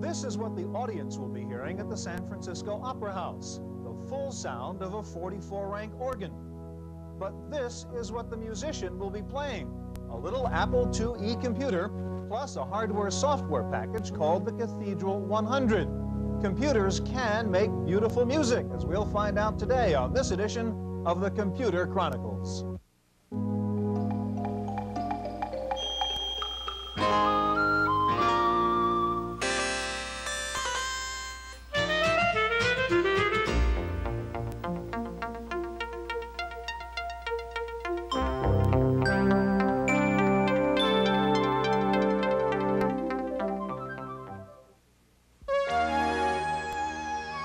This is what the audience will be hearing at the San Francisco Opera House, the full sound of a 44-rank organ. But this is what the musician will be playing, a little Apple IIe computer, plus a hardware-software package called the Cathedral 100. Computers can make beautiful music, as we'll find out today on this edition of the Computer Chronicles.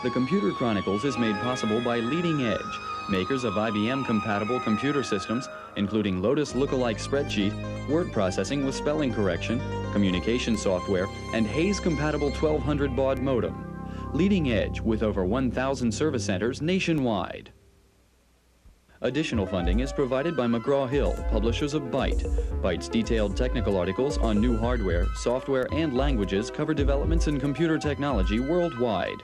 The Computer Chronicles is made possible by Leading Edge, makers of IBM-compatible computer systems, including Lotus lookalike spreadsheet, word processing with spelling correction, communication software, and Hayes-compatible 1200 baud modem. Leading Edge with over 1,000 service centers nationwide. Additional funding is provided by McGraw-Hill, publishers of Byte. Byte's detailed technical articles on new hardware, software, and languages cover developments in computer technology worldwide.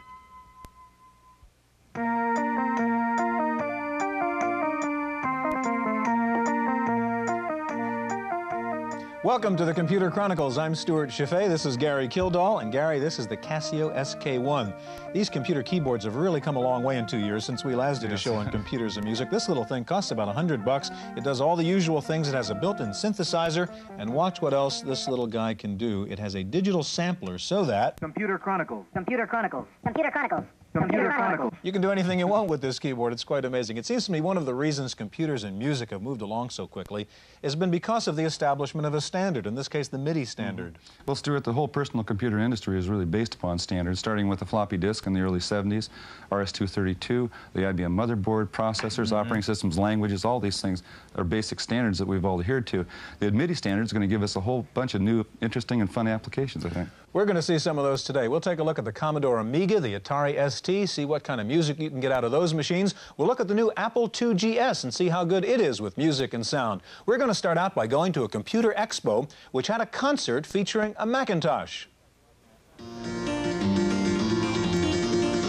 Welcome to the Computer Chronicles. I'm Stewart Cheifet. This is Gary Kildall. And Gary, this is the Casio SK1. These computer keyboards have really come a long way in 2 years since we last did a show on computers and music. This little thing costs about $100. It does all the usual things. It has a built-in synthesizer. And watch what else this little guy can do. It has a digital sampler so that... Computer Chronicles. Computer Chronicles. Computer Chronicles. Computer Chronicles. You can do anything you want with this keyboard. It's quite amazing. It seems to me one of the reasons computers and music have moved along so quickly has been because of the establishment of a standard, in this case the MIDI standard. Well, Stewart, the whole personal computer industry is really based upon standards, starting with the floppy disk in the early 70s, RS-232, the IBM motherboard, processors, operating systems, languages, all these things are basic standards that we've all adhered to. The MIDI standard is going to give us a whole bunch of new, interesting, and fun applications, I think. We're going to see some of those today. We'll take a look at the Commodore Amiga, the Atari ST, see what kind of music you can get out of those machines. We'll look at the new Apple IIgs and see how good it is with music and sound. We're going to start out by going to a computer expo, which had a concert featuring a Macintosh.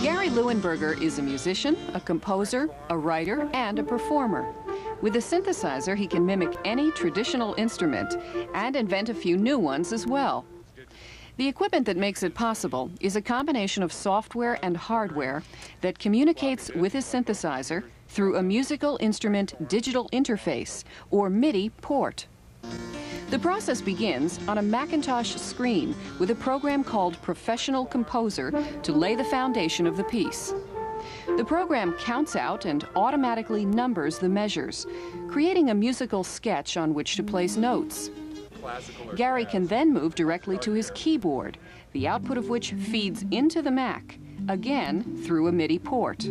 Gary Leuenberger is a musician, a composer, a writer, and a performer. With a synthesizer, he can mimic any traditional instrument and invent a few new ones as well. The equipment that makes it possible is a combination of software and hardware that communicates with his synthesizer through a musical instrument digital interface, or MIDI port. The process begins on a Macintosh screen with a program called Professional Composer to lay the foundation of the piece. The program counts out and automatically numbers the measures, creating a musical sketch on which to place notes. Gary can then move directly to his keyboard, the output of which feeds into the Mac, again through a MIDI port.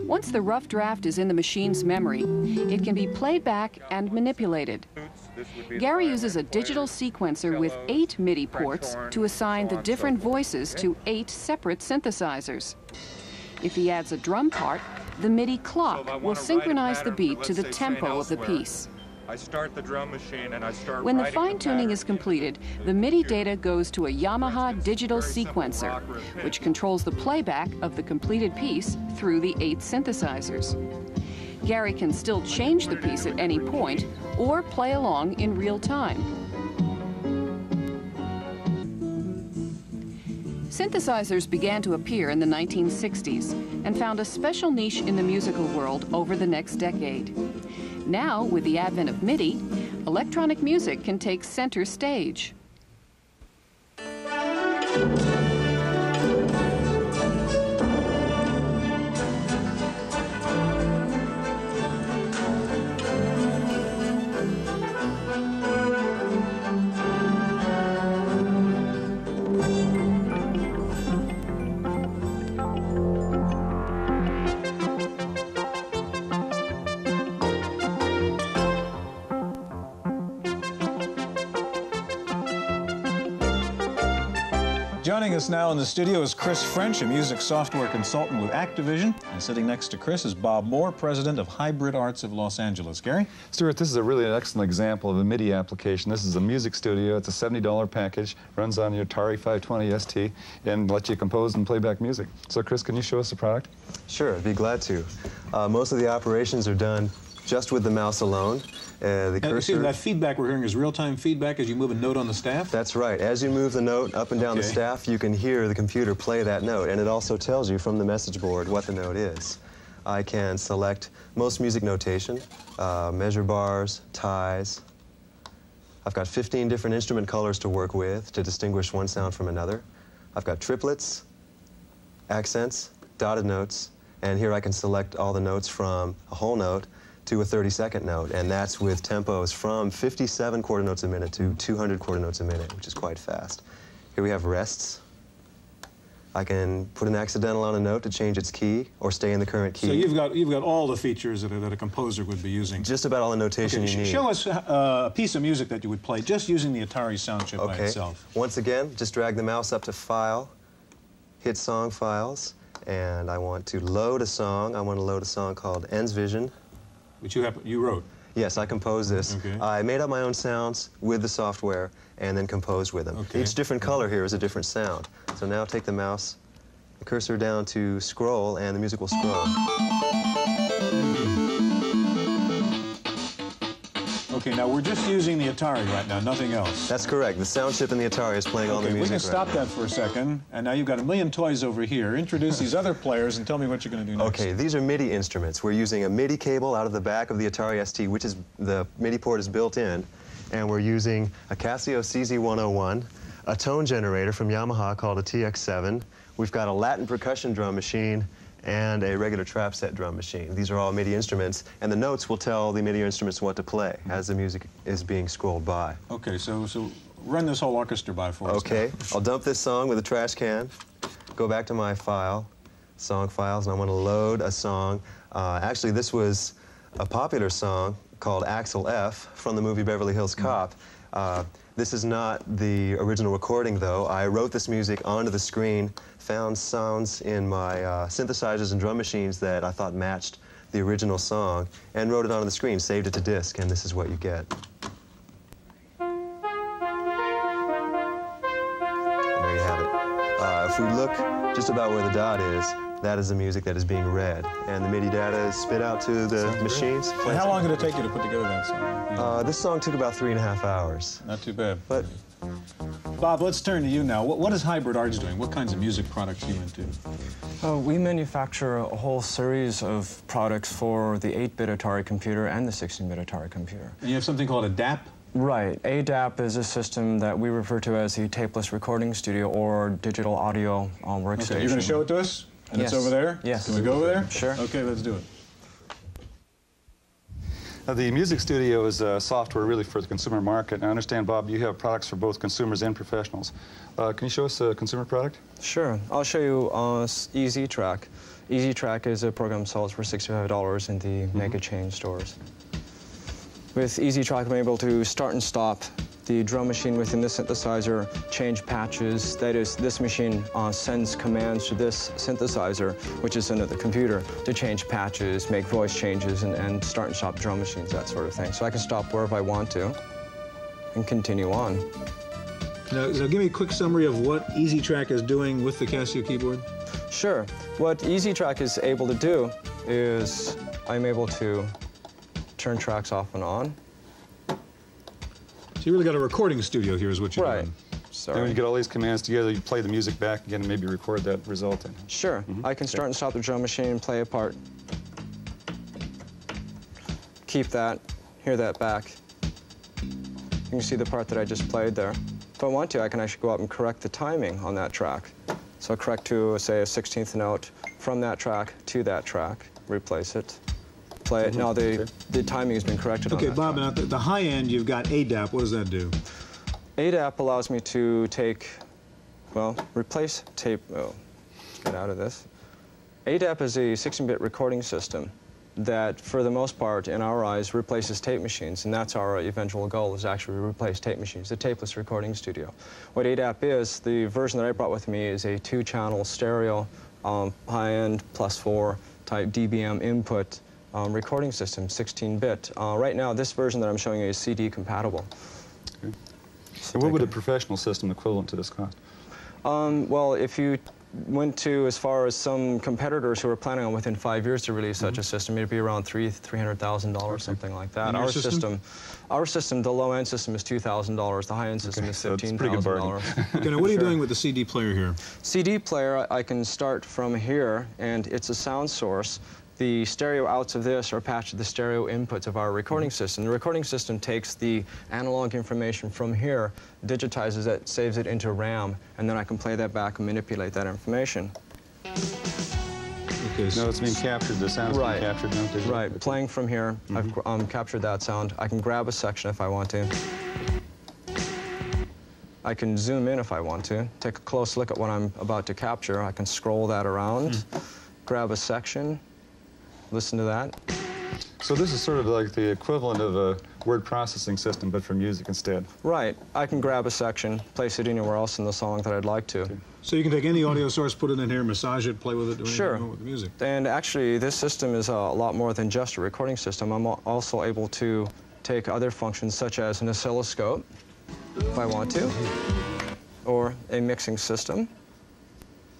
Once the rough draft is in the machine's memory, it can be played back and manipulated. Gary uses a digital sequencer with 8 MIDI ports to assign the different voices to 8 separate synthesizers. If he adds a drum part, the MIDI clock will synchronize the beat to the tempo of the piece. I start the drum machine and I start When the fine-tuning is completed, the MIDI data goes to a Yamaha digital sequencer, which controls the playback of the completed piece through the 8 synthesizers. Gary can still change the piece at any point or play along in real time. Synthesizers began to appear in the 1960s and found a special niche in the musical world over the next decade. Now, with the advent of MIDI, electronic music can take center stage. Joining us now in the studio is Chris French, a music software consultant with Activision. And sitting next to Chris is Bob Moore, president of Hybrid Arts of Los Angeles. Gary? Stewart, this is a really excellent example of a MIDI application. This is a music studio. It's a $70 package, runs on your Atari 520 ST, and lets you compose and play back music. So, Chris, can you show us the product? Sure, I'd be glad to. Most of the operations are done just with the mouse alone. The cursor... that feedback we're hearing is real-time feedback as you move a note on the staff? That's right. As you move the note up and down the staff, you can hear the computer play that note, and it also tells you from the message board what the note is. I can select most music notation, measure bars, ties. I've got 15 different instrument colors to work with to distinguish one sound from another. I've got triplets, accents, dotted notes, and here I can select all the notes from a whole note to a 30-second note, and that's with tempos from 57 quarter notes a minute to 200 quarter notes a minute, which is quite fast. Here we have rests. I can put an accidental on a note to change its key or stay in the current key. So you've got all the features that a composer would be using. Just about all the notation you need. Show us a piece of music that you would play just using the Atari sound chip by itself. Once again, just drag the mouse up to File, hit Song Files, and I want to load a song. I want to load a song called Ends Vision. Which you wrote? Yes, I composed this. Okay. I made up my own sounds with the software and then composed with them. Okay. Each different color here is a different sound. So now take the mouse, the cursor down to scroll, and the music will scroll. Okay, now we're just using the Atari right now, nothing else. That's correct. The sound chip in the Atari is playing all the music. We can stop that for a second, and now you've got a million toys over here. Introduce these other players and tell me what you're going to do next. Okay, these are MIDI instruments. We're using a MIDI cable out of the back of the Atari ST, which is, the MIDI port is built in, and we're using a Casio CZ101, a tone generator from Yamaha called a TX7. We've got a Latin percussion drum machine, and a regular trap set drum machine. These are all MIDI instruments, and the notes will tell the MIDI instruments what to play as the music is being scrolled by. Okay, so run this whole orchestra by for us. Okay, I'll dump this song with a trash can, go back to my file, song files, and I want to load a song. Actually, this was a popular song called Axel F from the movie Beverly Hills Cop. This is not the original recording, though. I wrote this music onto the screen, found sounds in my synthesizers and drum machines that I thought matched the original song, and wrote it onto the screen, saved it to disk, and this is what you get. There you have it. If we look just about where the dot is, that is the music that is being read, and the MIDI data is spit out to the machines. And how long did it take you to put together that song? This song took about 3.5 hours. Not too bad. But Bob, let's turn to you now. What is Hybrid Arts doing? What kinds of music products are you into? We manufacture a whole series of products for the 8-bit Atari computer and the 16-bit Atari computer. And you have something called a DAP? Right. A DAP is a system that we refer to as the tapeless recording studio or digital audio workstation. Okay, you're going to show it to us? And yes. It's over there? Yes. Can we go over there? Sure. Okay, let's do it. The music studio is software really for the consumer market. And I understand, Bob, you have products for both consumers and professionals. Can you show us a consumer product? Sure. I'll show you Easy Track. Easy Track is a program sold for $65 in the mega chain stores. With Easy Track, I'm able to start and stop the drum machine within the synthesizer, change patches. That is, this machine sends commands to this synthesizer, which is under the computer, to change patches, make voice changes, and start and stop drum machines, that sort of thing. So I can stop wherever I want to and continue on. Now, give me a quick summary of what Easy Track is doing with the Casio keyboard. Sure. What Easy Track is able to do is I'm able to turn tracks off and on. So you really got a recording studio here is what you're doing. Sorry. Then when you get all these commands together, you play the music back again and maybe record that result in. Sure. I can start and stop the drum machine and play a part. Keep that, hear that back. You can see the part that I just played there. If I want to, I can actually go up and correct the timing on that track. So correct to, say, a 16th note from that track to that track, replace it. Play it. Now the timing has been corrected on that. Okay, Bob, and at the high end, you've got ADAP. What does that do? ADAP allows me to take, well, replace tape. Oh, let's get out of this. ADAP is a 16-bit recording system. that, for the most part, in our eyes, replaces tape machines, and that's our eventual goal, is actually replace tape machines, the tapeless recording studio. What ADAP is, the version that I brought with me is a 2-channel stereo, high-end +4 type DBM input recording system, 16-bit. Right now, this version that I'm showing you is CD compatible. Okay. So what would a professional system equivalent to this cost? Well, if you went to as far as some competitors who are planning on within 5 years to release such a system, it'd be around $300,000, something like that. And Our system, the low-end system is $2,000. The high-end system is $15,000. Okay, now what are you doing with the CD player here? CD player, I can start from here, and it's a sound source. The stereo outs of this are patched to the stereo inputs of our recording system. The recording system takes the analog information from here, digitizes it, saves it into RAM, and then I can play that back and manipulate that information. Okay, No, it's being captured, the sound's being captured now. Right, playing from here, I've captured that sound. I can grab a section if I want to. I can zoom in if I want to, take a close look at what I'm about to capture. I can scroll that around, grab a section, listen to that. So this is sort of like the equivalent of a word processing system, but for music instead. Right. I can grab a section, place it anywhere else in the song that I'd like to. Okay. So you can take any audio source, put it in here, massage it, play with it, do anything you want with the music. And actually, this system is a lot more than just a recording system. I'm also able to take other functions, such as an oscilloscope, if I want to, or a mixing system.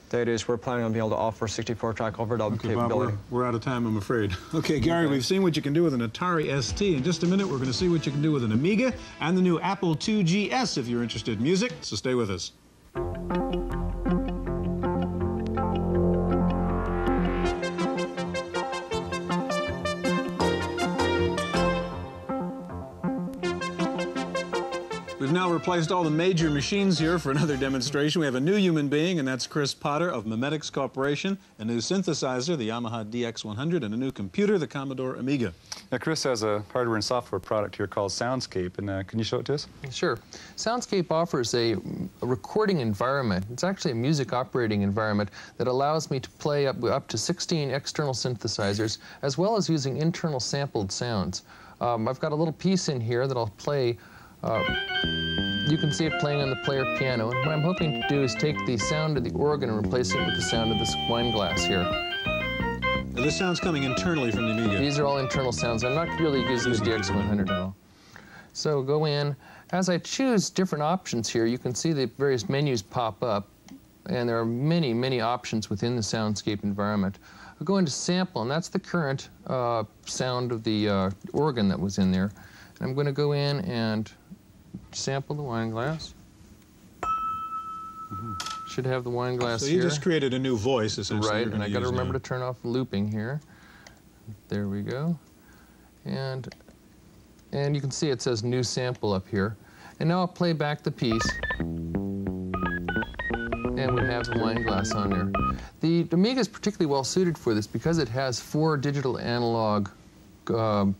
That is, we're planning on being able to offer 64-track overdub capability. Bob, we're out of time, I'm afraid. Okay, Gary, we've seen what you can do with an Atari ST. In just a minute, we're going to see what you can do with an Amiga and the new Apple IIgs if you're interested in music, so stay with us. We've now replaced all the major machines here for another demonstration. We have a new human being, and that's Chris Potter of Memetics Corporation, a new synthesizer, the Yamaha DX100, and a new computer, the Commodore Amiga. Now, Chris has a hardware and software product here called Soundscape, and can you show it to us? Sure. Soundscape offers a recording environment. It's actually a music operating environment that allows me to play up to 16 external synthesizers, as well as using internal sampled sounds. I've got a little piece in here that I'll play. You can see it playing on the player piano, and what I'm hoping to do is take the sound of the organ and replace it with the sound of this wine glass here. Now, this sound's coming internally from the Amiga. These are all internal sounds. I'm not really using the DX100 at all. So go in. As I choose different options here, you can see the various menus pop up, and there are many, many options within the Soundscape environment. I'll go into sample, and that's the current sound of the organ that was in there. And I'm going to go in and sample the wine glass. Should have the wine glass here. So you just created a new voice, essentially. Right, and I got to remember to turn off looping here. There we go. And you can see it says new sample up here. And now I'll play back the piece. And we have the wine glass on there. The Amiga is particularly well suited for this because it has 4 digital analog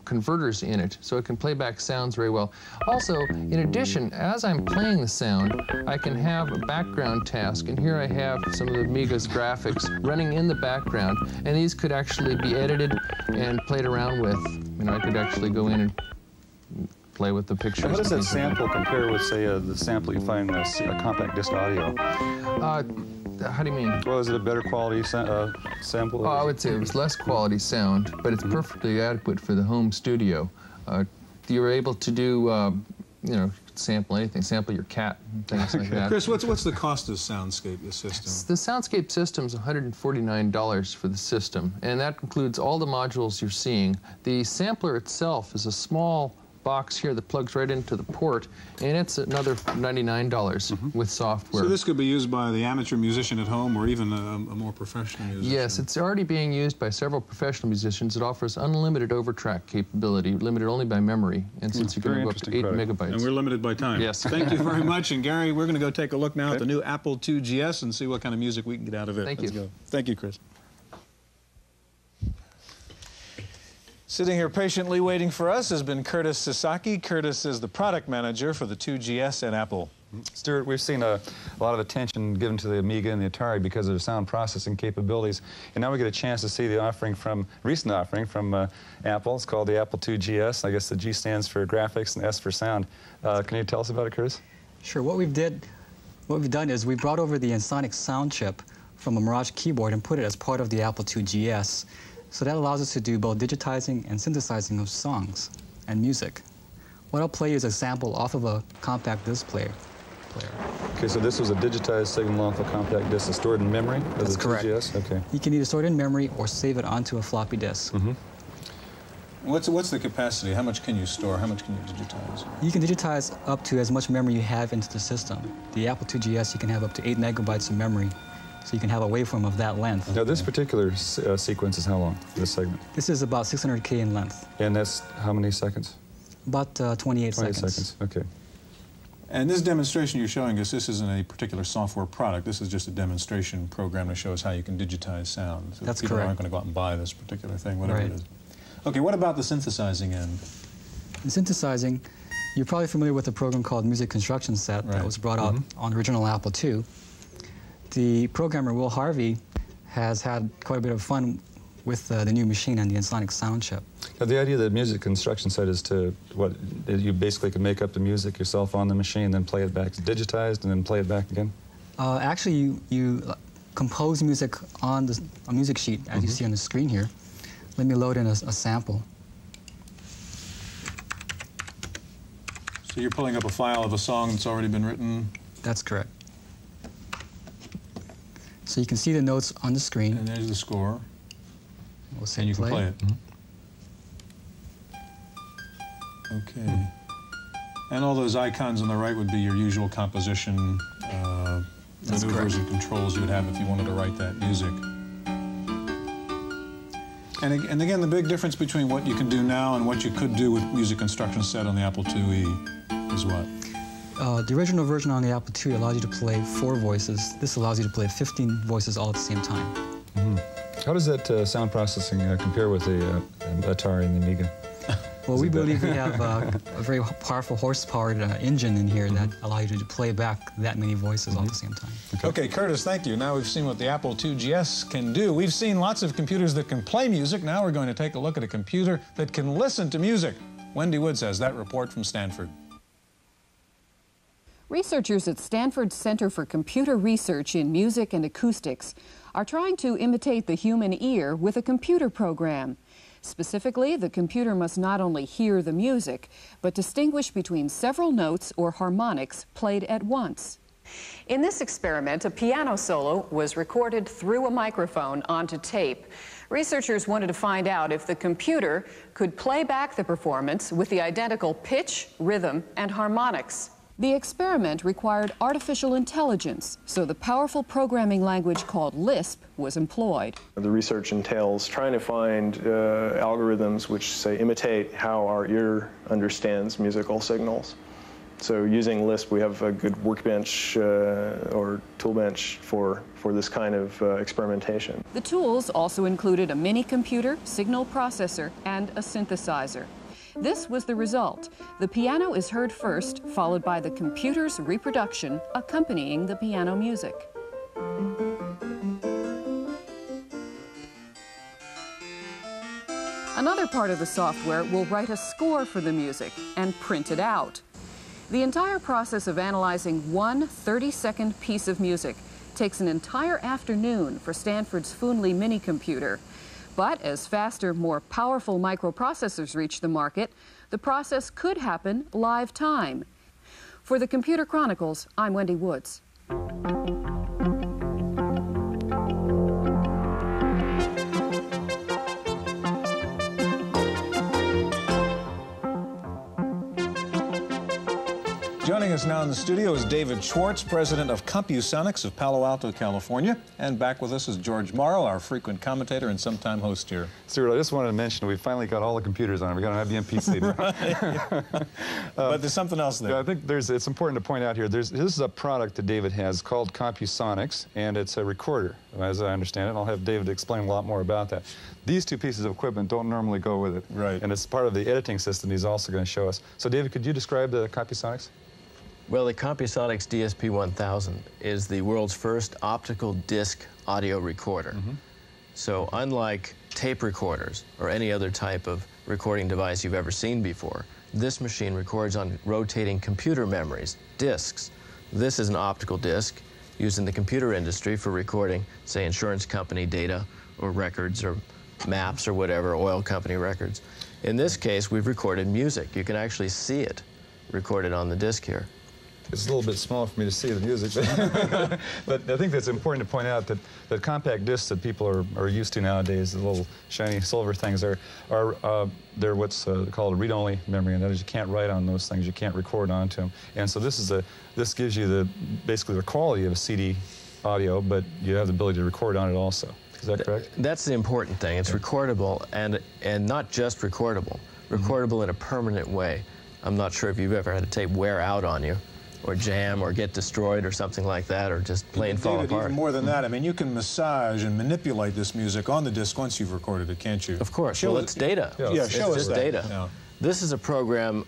converters in it, so it can play back sounds very well. Also, in addition, as I'm playing the sound, I can have a background task, and here I have some of the Amiga's graphics running in the background, and these could actually be edited and played around with. You know, I could actually go in and play with the pictures. How does that sample compare with, say, the sample you find in a compact disc audio? How do you mean? Well, is it a better quality sample? Oh, I would say it was less quality sound, but it's perfectly adequate for the home studio. You're able to do, you know, sample anything, sample your cat and things like that. Chris, what's the cost of Soundscape, the system? The Soundscape system's $149 for the system, and that includes all the modules you're seeing. The sampler itself is a small box here that plugs right into the port, and it's another $99 with software. So this could be used by the amateur musician at home or even a more professional musician? Yes, it's already being used by several professional musicians. It offers unlimited overtrack capability, limited only by memory, and since you can go up to 8 megabytes. And we're limited by time. Yes. Thank you very much. And Gary, we're going to go take a look now at the new Apple IIgs and see what kind of music we can get out of it. Thank Let's you. go. Thank you, Chris. Sitting here patiently waiting for us has been Curtis Sasaki. Curtis is the product manager for the IIgs at Apple. Stewart, we've seen a lot of attention given to the Amiga and the Atari because of their sound processing capabilities, and now we get a chance to see the recent offering from Apple. It's called the Apple II GS. I guess the G stands for graphics and S for sound. Can you tell us about it, Curtis? Sure. What we've done is we brought over the Ensoniq sound chip from a Mirage keyboard and put it as part of the Apple II GS. So that allows us to do both digitizing and synthesizing of songs and music. What I'll play you is a sample off of a compact disc player. Okay, so this was a digitized signal off a compact disc stored in memory? That's correct. GS? Okay. You can either store it in memory or save it onto a floppy disk. Mm-hmm. What's the capacity? How much can you store? How much can you digitize? You can digitize up to as much memory you have into the system. The Apple II GS, you can have up to 8 megabytes of memory. So you can have a waveform of that length. Now this particular sequence is how long, this segment? This is about 600K in length. And that's how many seconds? About 28 seconds. 28 seconds, okay. And this demonstration you're showing us, this isn't a particular software product. This is just a demonstration program to show us how you can digitize sound. So that's people correct. aren't going to go out and buy this particular thing, whatever it is. Okay, what about the synthesizing end? In synthesizing, you're probably familiar with a program called Music Construction Set that was brought out on the original Apple II. The programmer, Will Harvey, has had quite a bit of fun with the new machine and the Ensoniq sound chip. Now, the idea of the music construction set is to, you basically can make up the music yourself on the machine, then play it back digitized, and then play it back again? Actually, you compose music on a music sheet, as you see on the screen here. Let me load in a sample. So you're pulling up a file of a song that's already been written? That's correct. So you can see the notes on the screen. And there's the score. We'll say and you can play it. Okay. And all those icons on the right would be your usual composition maneuvers and controls you would have if you wanted to write that music. And again, the big difference between what you can do now and what you could do with Music Construction Set on the Apple IIe is what? The original version on the Apple II allows you to play 4 voices. This allows you to play 15 voices all at the same time. How does that sound processing compare with the Atari and the Amiga? Well, we believe we have a very powerful horse-powered engine in here that allows you to play back that many voices all at the same time. Okay, Curtis, thank you. Now we've seen what the Apple II GS can do. We've seen lots of computers that can play music. Now we're going to take a look at a computer that can listen to music. Wendy Woods has that report from Stanford. Researchers at Stanford's Center for Computer Research in Music and Acoustics are trying to imitate the human ear with a computer program. Specifically, the computer must not only hear the music, but distinguish between several notes or harmonics played at once. In this experiment, a piano solo was recorded through a microphone onto tape. Researchers wanted to find out if the computer could play back the performance with the identical pitch, rhythm, and harmonics. The experiment required artificial intelligence, so the powerful programming language called Lisp was employed. The research entails trying to find algorithms which, say, imitate how our ear understands musical signals. So using Lisp, we have a good workbench or toolbench for this kind of experimentation. The tools also included a mini computer, signal processor, and a synthesizer. This was the result. The piano is heard first, followed by the computer's reproduction accompanying the piano music. Another part of the software will write a score for the music and print it out. The entire process of analyzing one 30-second piece of music takes an entire afternoon for Stanford's Foonly mini computer. But as faster, more powerful microprocessors reach the market, the process could happen live time. For the Computer Chronicles, I'm Wendy Woods. Joining us now in the studio is David Schwartz, president of Compusonics of Palo Alto, California. And back with us is George Morrow, our frequent commentator and sometime host here. Stewart, I just wanted to mention we finally got all the computers on it. We got an IBM PC now. But there's something else there. I think it's important to point out here, this is a product that David has called Compusonics, and it's a recorder, as I understand it. And I'll have David explain a lot more about that. These two pieces of equipment don't normally go with it. Right. And it's part of the editing system he's also going to show us. So, David, could you describe the Compusonics? Well, the Compusonics DSP-1000 is the world's first optical disc audio recorder. So unlike tape recorders or any other type of recording device you've ever seen before, this machine records on rotating computer memories, discs. This is an optical disc used in the computer industry for recording, say, insurance company data or records or maps or whatever, oil company records. In this case, we've recorded music. You can actually see it recorded on the disc here. It's a little bit small for me to see the music, but I think that's important to point out that compact discs that people are used to nowadays, the little shiny silver things, they're what's called a read-only memory, and that is you can't write on those things, you can't record onto them. And so this gives you basically the quality of a CD audio, but you have the ability to record on it also. Is that correct? That's the important thing. It's recordable, and not just recordable. Recordable in a permanent way. I'm not sure if you've ever had a tape wear out on you, or jam, or get destroyed, or something like that, or just plain fall apart. Even more than that, I mean, you can massage and manipulate this music on the disc once you've recorded it, can't you? Of course. Well, it's data. Yeah, show us just that. Data. Yeah. This is a program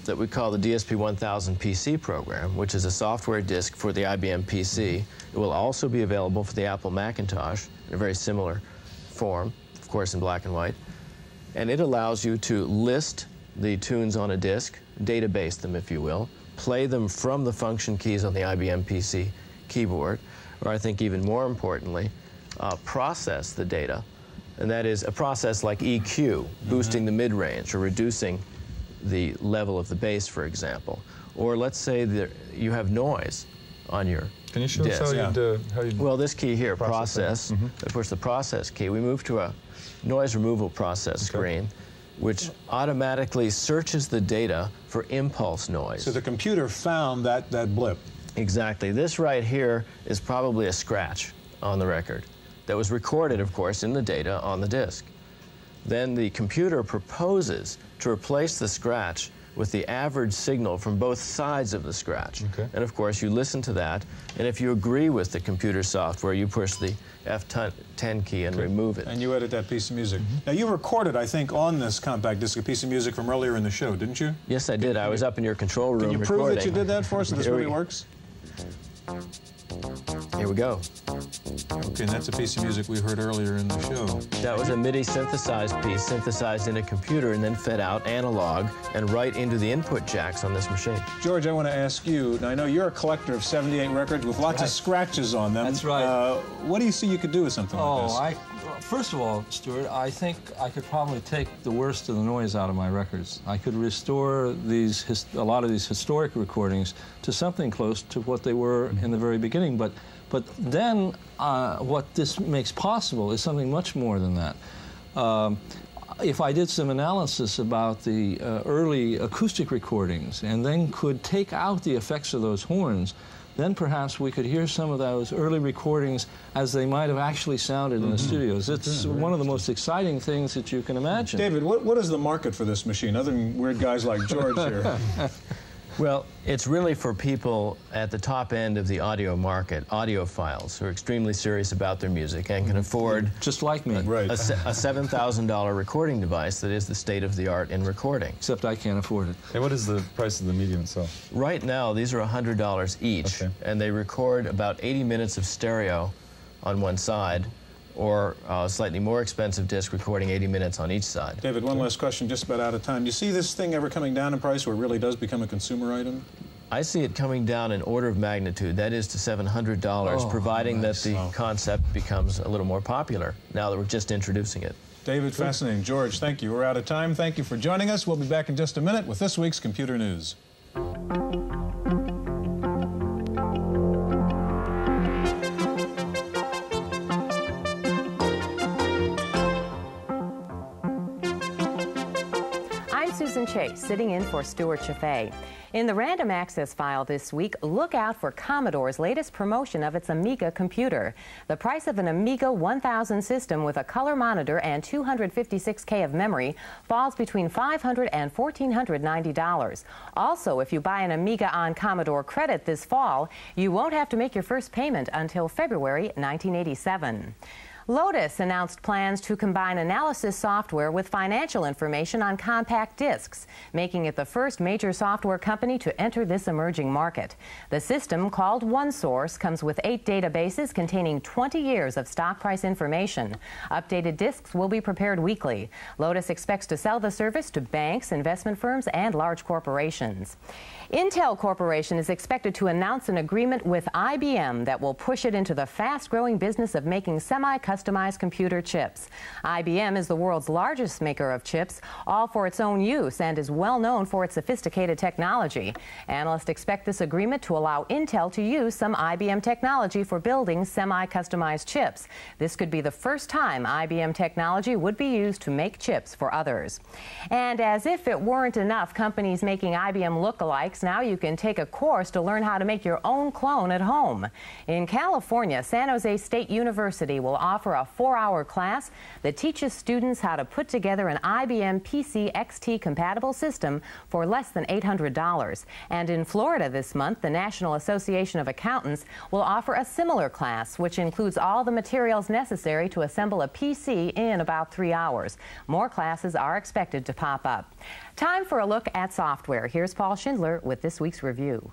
that we call the DSP-1000 PC program, which is a software disk for the IBM PC. It will also be available for the Apple Macintosh in a very similar form, of course in black and white. And it allows you to list the tunes on a disk, database them, if you will, play them from the function keys on the IBM PC keyboard, or I think even more importantly, process the data. And that is a process like EQ, boosting the mid-range or reducing the level of the bass, for example. Or let's say that you have noise on your Can you show us how you Well, this key here, process, of course the process key, we move to a noise removal process screen, which automatically searches the data for impulse noise. So the computer found that blip. Exactly. This right here is probably a scratch on the record that was recorded, of course, in the data on the disk. Then the computer proposes to replace the scratch with the average signal from both sides of the scratch. And of course, you listen to that, and if you agree with the computer software, you push the F10 key and remove it. And you edit that piece of music. Now, you recorded, I think, on this compact disc a piece of music from earlier in the show, didn't you? Yes, I did. I was up in your control room recording. Can you prove that you did that for us, and this really works? Here we go. Okay, and that's a piece of music we heard earlier in the show. That was a MIDI synthesized piece, synthesized in a computer and then fed out analog and right into the input jacks on this machine. George, I want to ask you, now I know you're a collector of 78 records with lots of scratches on them. That's right. What do you see you could do with something like this? First of all, Stewart, I think I could probably take the worst of the noise out of my records. I could restore a lot of these historic recordings to something close to what they were in the very beginning. But then what this makes possible is something much more than that. If I did some analysis about the early acoustic recordings and then could take out the effects of those horns, then perhaps we could hear some of those early recordings as they might have actually sounded in the studios. It's one of the most exciting things that you can imagine. David, what is the market for this machine, other than weird guys like George here? Well, it's really for people at the top end of the audio market, audiophiles, who are extremely serious about their music and can afford, just like me, a $7,000 recording device that is the state of the art in recording. Except I can't afford it. And what is the price of the medium itself? Right now, these are $100 each, and they record about 80 minutes of stereo on one side, or a slightly more expensive disc recording 80 minutes on each side. David, one last question, just about out of time. Do you see this thing ever coming down in price where it really does become a consumer item? I see it coming down an order of magnitude, that is to $700, providing that the concept becomes a little more popular now that we're just introducing it. David, fascinating. George, thank you. We're out of time. Thank you for joining us. We'll be back in just a minute with this week's Computer News. Chase, sitting in for Stewart Cheifet. In the random access file this week, look out for Commodore's latest promotion of its Amiga computer. The price of an Amiga 1000 system with a color monitor and 256K of memory falls between $500 and $1,490. Also, if you buy an Amiga on Commodore credit this fall, you won't have to make your first payment until February 1987. Lotus announced plans to combine analysis software with financial information on compact discs, making it the first major software company to enter this emerging market. The system, called OneSource, comes with 8 databases containing 20 years of stock price information. Updated discs will be prepared weekly. Lotus expects to sell the service to banks, investment firms, and large corporations. Intel Corporation is expected to announce an agreement with IBM that will push it into the fast-growing business of making semi-customized computer chips. IBM is the world's largest maker of chips, all for its own use, and is well known for its sophisticated technology. Analysts expect this agreement to allow Intel to use some IBM technology for building semi-customized chips. This could be the first time IBM technology would be used to make chips for others. And as if it weren't enough companies making IBM lookalikes, now you can take a course to learn how to make your own clone at home. In California, San Jose State University will offer a 4-hour class that teaches students how to put together an IBM PC XT compatible system for less than $800. And in Florida this month, the National Association of Accountants will offer a similar class, which includes all the materials necessary to assemble a PC in about 3 hours. More classes are expected to pop up. Time for a look at software. Here's Paul Schindler with this week's review.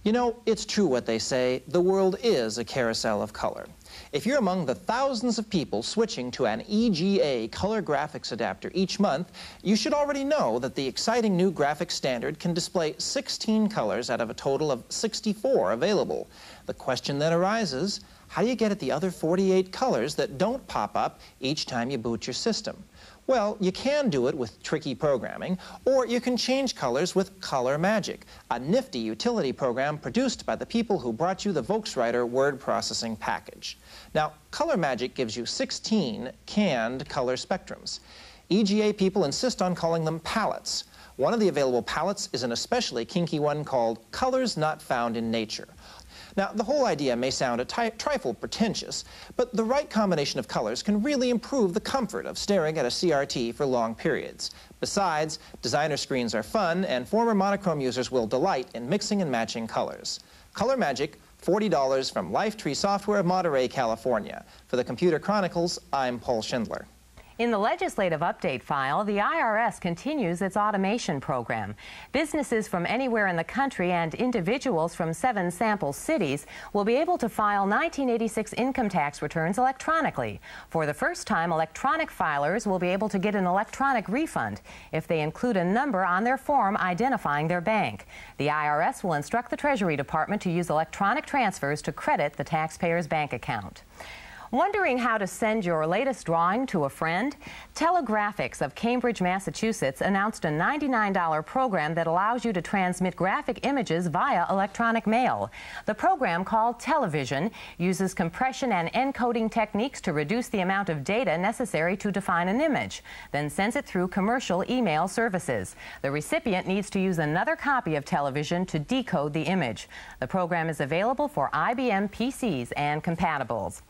You know, it's true what they say, the world is a carousel of color. If you're among the thousands of people switching to an EGA color graphics adapter each month, you should already know that the exciting new graphics standard can display 16 colors out of a total of 64 available. The question then arises, how do you get at the other 48 colors that don't pop up each time you boot your system? Well, you can do it with tricky programming, or you can change colors with Color Magic, a nifty utility program produced by the people who brought you the Volkswriter word processing package. Now, Color Magic gives you 16 canned color spectrums. EGA people insist on calling them palettes. One of the available palettes is an especially kinky one called Colors Not Found in Nature. Now, the whole idea may sound a trifle pretentious, but the right combination of colors can really improve the comfort of staring at a CRT for long periods. Besides, designer screens are fun, and former monochrome users will delight in mixing and matching colors. Color Magic, $40 from Lifetree Software of Monterey, California. For the Computer Chronicles, I'm Paul Schindler. In the legislative update file, the IRS continues its automation program. Businesses from anywhere in the country and individuals from 7 sample cities will be able to file 1986 income tax returns electronically. For the first time, electronic filers will be able to get an electronic refund if they include a number on their form identifying their bank. The IRS will instruct the Treasury Department to use electronic transfers to credit the taxpayer's bank account. Wondering how to send your latest drawing to a friend? Telegraphics of Cambridge, Massachusetts announced a $99 program that allows you to transmit graphic images via electronic mail. The program, called Television, uses compression and encoding techniques to reduce the amount of data necessary to define an image, then sends it through commercial email services. The recipient needs to use another copy of Television to decode the image. The program is available for IBM PCs and compatibles.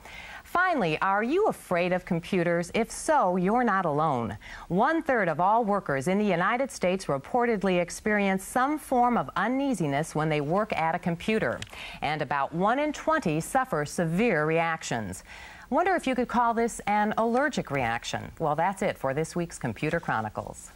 Finally, are you afraid of computers? If so, you're not alone. 1/3 of all workers in the United States reportedly experience some form of uneasiness when they work at a computer, and about 1 in 20 suffer severe reactions. Wonder if you could call this an allergic reaction. Well, that's it for this week's Computer Chronicles.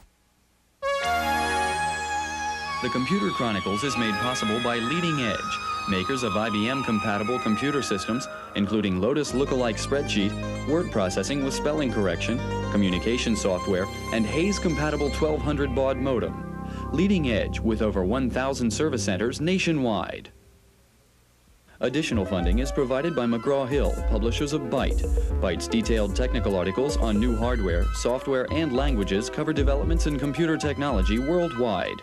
The Computer Chronicles is made possible by Leading Edge, makers of IBM-compatible computer systems, including Lotus lookalike spreadsheet, word processing with spelling correction, communication software, and Hayes-compatible 1200 baud modem. Leading Edge, with over 1,000 service centers nationwide. Additional funding is provided by McGraw-Hill, publishers of Byte. Byte's detailed technical articles on new hardware, software, and languages cover developments in computer technology worldwide.